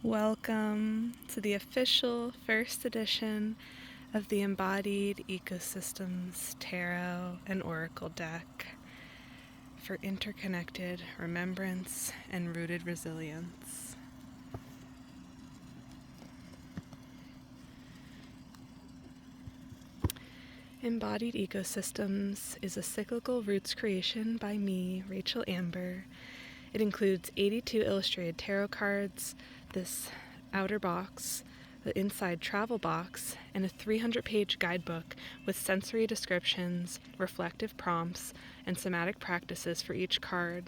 Welcome to the official first edition of the Embodied Ecosystems Tarot and Oracle deck for interconnected remembrance and rooted resilience. Embodied Ecosystems is a cyclical roots creation by me, Rachel Amber. It includes 82 illustrated tarot cards, this outer box, the inside travel box, and a 300-page guidebook with sensory descriptions, reflective prompts, and somatic practices for each card.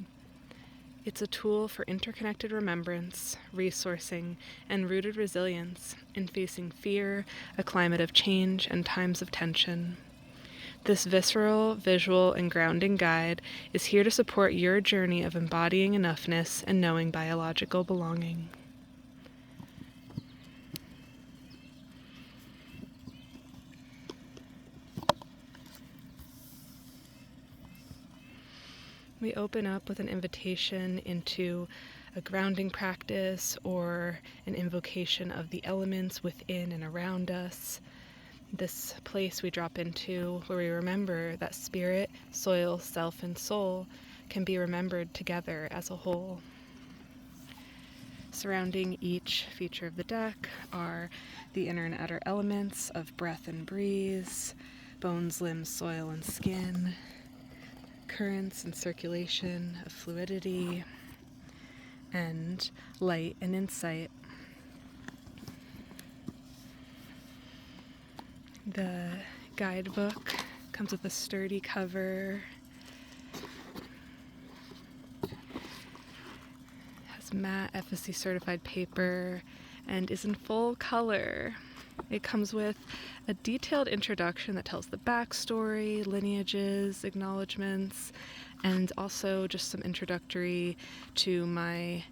It's a tool for interconnected remembrance, resourcing, and rooted resilience in facing fear, a climate of change, and times of tension. This visceral, visual, and grounding guide is here to support your journey of embodying enoughness and knowing biological belonging. We open up with an invitation into a grounding practice or an invocation of the elements within and around us. This place we drop into where we remember that spirit, soil, self, and soul can be remembered together as a whole. Surrounding each feature of the deck are the inner and outer elements of breath and breeze, bones, limbs, soil, and skin, currents and circulation of fluidity, and light and insight. The guidebook comes with a sturdy cover, has matte FSC certified paper, and is in full color. It comes with a detailed introduction that tells the backstory, lineages, acknowledgements, and also just some introductory to my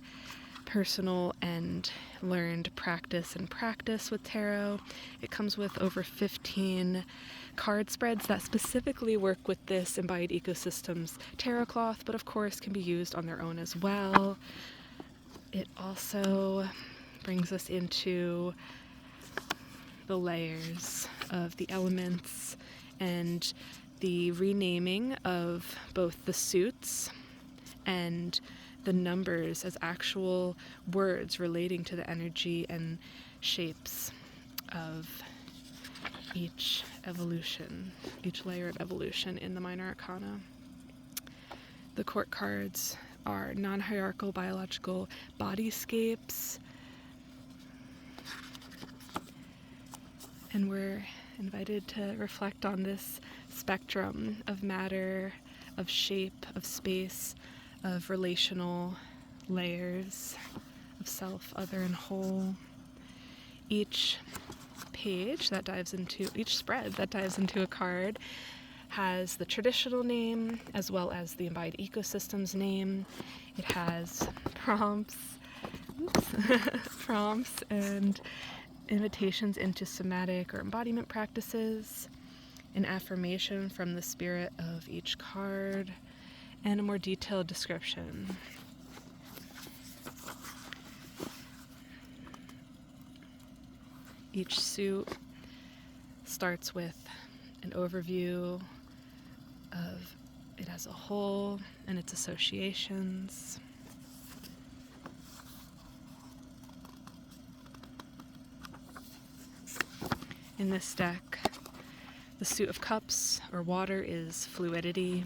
personal and learned practice with tarot. It comes with over 15 card spreads that specifically work with this Embodied Ecosystems tarot cloth, but of course can be used on their own as well. It also brings us into the layers of the elements and the renaming of both the suits and the numbers as actual words relating to the energy and shapes of each evolution, each layer of evolution in the minor arcana. The court cards are non-hierarchical biological bodyscapes, and we're invited to reflect on this spectrum of matter, of shape, of space, of relational layers, of self, other, and whole. Each page that dives into, each spread that dives into a card has the traditional name as well as the Embodied Ecosystems name. It has prompts and invitations into somatic or embodiment practices, an affirmation from the spirit of each card, and a more detailed description. Each suit starts with an overview of it as a whole and its associations. In this deck, the suit of cups or water is fluidity.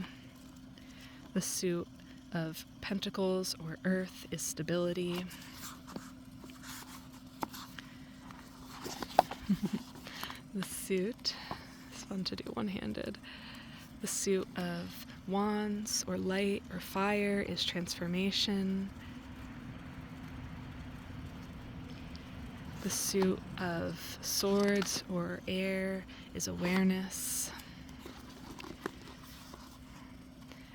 The suit of pentacles or earth is stability. The suit, it's fun to do one-handed. The suit of wands or light or fire is transformation. The suit of swords or air is awareness.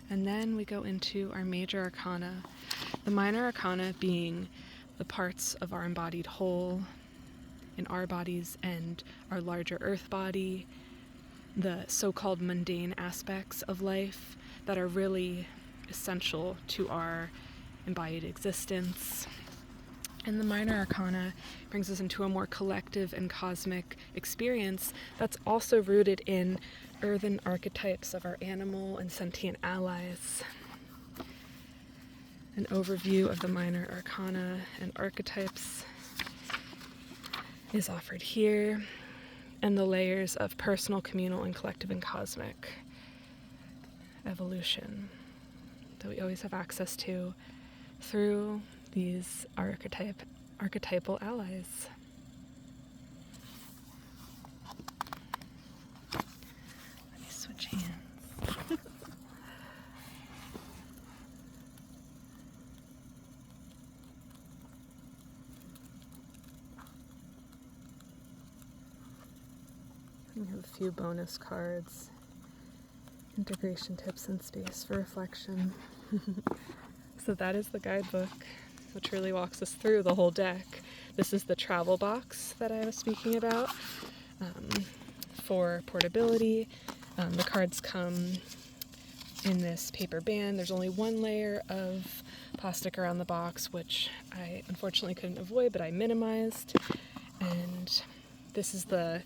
And then we go into our major arcana, the minor arcana being the parts of our embodied whole in our bodies and our larger earth body, the so-called mundane aspects of life that are really essential to our embodied existence. And the minor arcana brings us into a more collective and cosmic experience that's also rooted in earthen archetypes of our animal and sentient allies. An overview of the minor arcana and archetypes is offered here, and the layers of personal, communal, and collective and cosmic evolution that we always have access to through these archetypal allies. Let me switch hands. We have a few bonus cards, integration tips, and space for reflection. So that is the guidebook, which really walks us through the whole deck. This is the travel box that I was speaking about for portability. The cards come in this paper band. There's only one layer of plastic around the box, which I unfortunately couldn't avoid, but I minimized. And this is the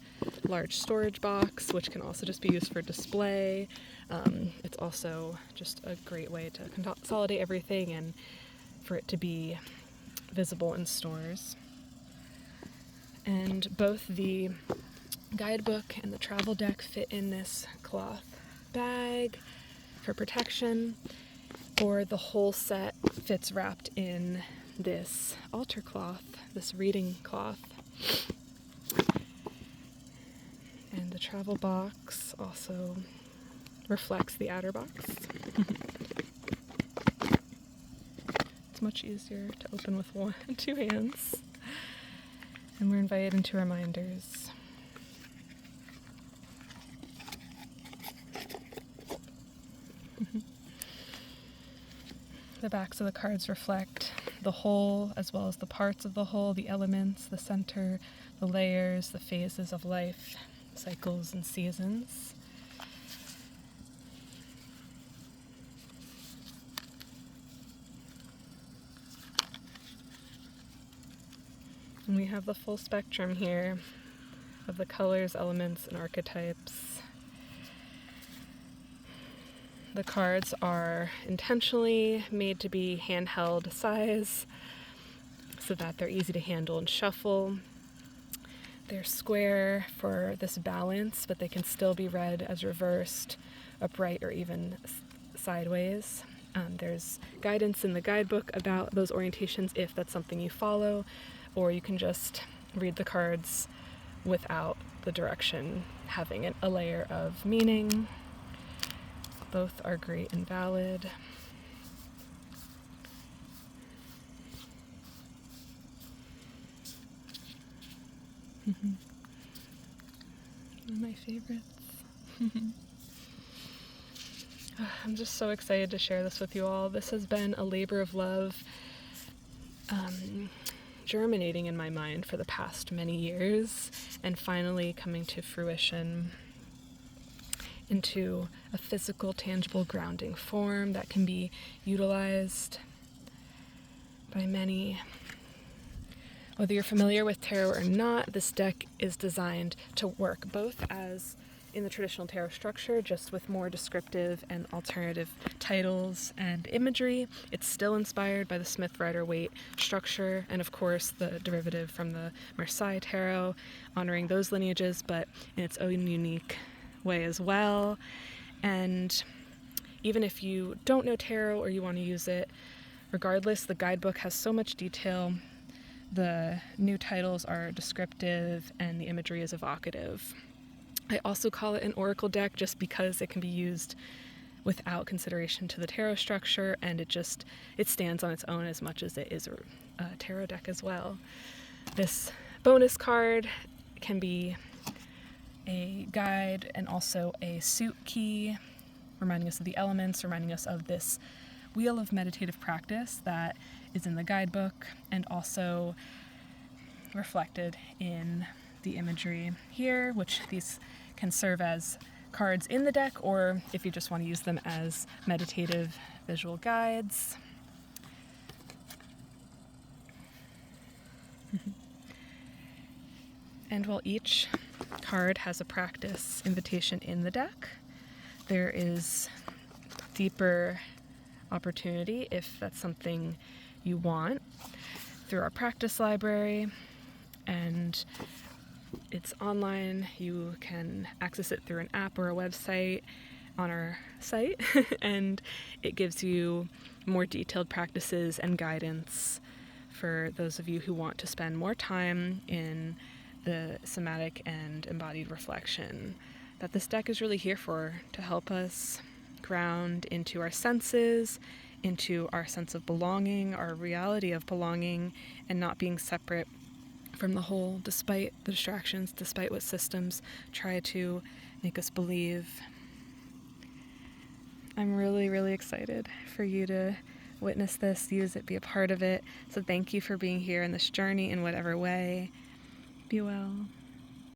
large storage box, which can also just be used for display. It's also just a great way to consolidate everything and for it to be visible in stores. And both the guidebook and the travel deck fit in this cloth bag for protection, or the whole set fits wrapped in this altar cloth, this reading cloth. And the travel box also reflects the outer box. It's much easier to open with two hands. And we're invited into reminders. The backs of the cards reflect the whole, as well as the parts of the whole, the elements, the center, the layers, the phases of life, cycles and seasons. And we have the full spectrum here of the colors, elements, and archetypes. The cards are intentionally made to be handheld size so that they're easy to handle and shuffle. They're square for this balance, but they can still be read as reversed, upright, or even sideways. There's guidance in the guidebook about those orientations if that's something you follow, or you can just read the cards without the direction having a layer of meaning. Both are great and valid. One of my favorites. I'm just so excited to share this with you all. This has been a labor of love, germinating in my mind for the past many years, and finally coming to fruition into a physical, tangible, grounding form that can be utilized by many. Whether you're familiar with tarot or not, this deck is designed to work both as in the traditional tarot structure, just with more descriptive and alternative titles and imagery. It's still inspired by the Smith-Rider-Waite structure, and of course the derivative from the Marseille tarot, honoring those lineages, but in its own unique way as well. And even if you don't know tarot or you want to use it, regardless, the guidebook has so much detail. The new titles are descriptive and the imagery is evocative. I also call it an oracle deck just because it can be used without consideration to the tarot structure, and it stands on its own as much as it is a tarot deck as well. This bonus card can be a guide and also a suit key, reminding us of the elements, reminding us of this wheel of meditative practice that is in the guidebook, and also reflected in the imagery here, which these can serve as cards in the deck, or if you just want to use them as meditative visual guides. And while each card has a practice invitation in the deck, there is deeper opportunity, if that's something you want, through our practice library. And it's online. You can access it through an app or a website on our site, and it gives you more detailed practices and guidance for those of you who want to spend more time in the somatic and embodied reflection that this deck is really here for, to help us ground into our senses, into our sense of belonging, our reality of belonging, and not being separate from the whole, despite the distractions, despite what systems try to make us believe. I'm really, really excited for you to witness this, use it, be a part of it. So thank you for being here in this journey in whatever way. Be well.